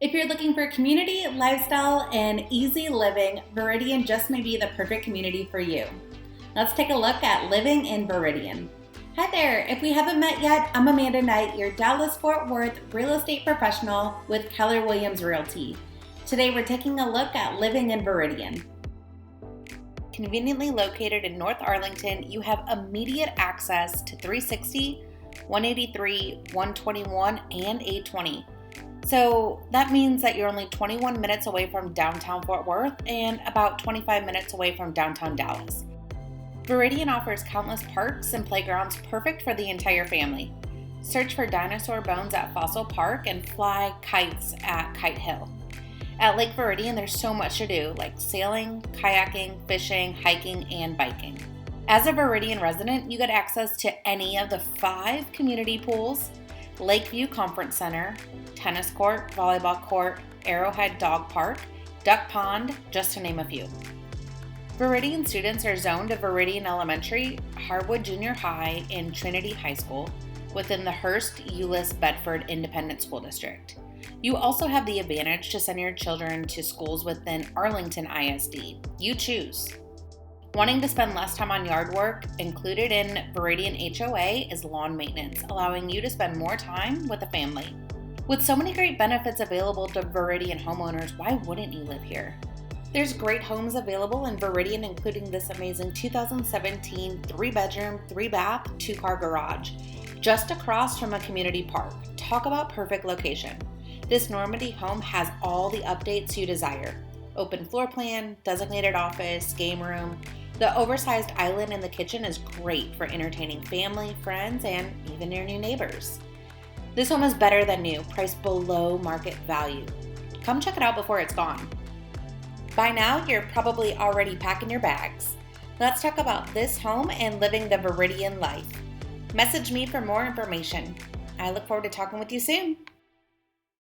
If you're looking for community, lifestyle, and easy living, Viridian just may be the perfect community for you. Let's take a look at living in Viridian. Hi there, if we haven't met yet, I'm Amanda.Knight, your Dallas-Fort Worth real estate professional with Keller Realty. Today we're taking a look at living in Viridian. Conveniently located in North Arlington, you have immediate access to 360, 183, 121, and 820. So that means that you're only 21 minutes away from downtown Fort Worth and about 25 minutes away from downtown Dallas. Viridian offers countless parks and playgrounds perfect for the entire family. Search for dinosaur bones at Fossil Park and fly kites at Kite Hill. At Lake Viridian, there's so much to do, like sailing, kayaking, fishing, hiking, and biking. As a Viridian resident, you get access to any of the 5 community pools, Lakeview Conference Center, tennis court, volleyball court, Arrowhead Dog Park, Duck Pond, just to name a few. Viridian students are zoned to Viridian Elementary, Harwood Junior High, and Trinity High School within the Hearst-Euless-Bedford Independent School District. You also have the advantage to send your children to schools within Arlington ISD. You choose. Wanting to spend less time on yard work? Included in Viridian HOA is lawn maintenance, allowing you to spend more time with the family. With so many great benefits available to Viridian homeowners, why wouldn't you live here? There's great homes available in Viridian, including this amazing 2017 3-bedroom, 3-bath, 2-car garage, just across from a community park. Talk about perfect location. This Normandy home has all the updates you desire. Open floor plan, designated office, game room. The oversized island in the kitchen is great for entertaining family, friends, and even your new neighbors. This home is better than new, priced below market value. Come check it out before it's gone. By now, you're probably already packing your bags. Let's talk about this home and living the Viridian life. Message me for more information. I look forward to talking with you soon.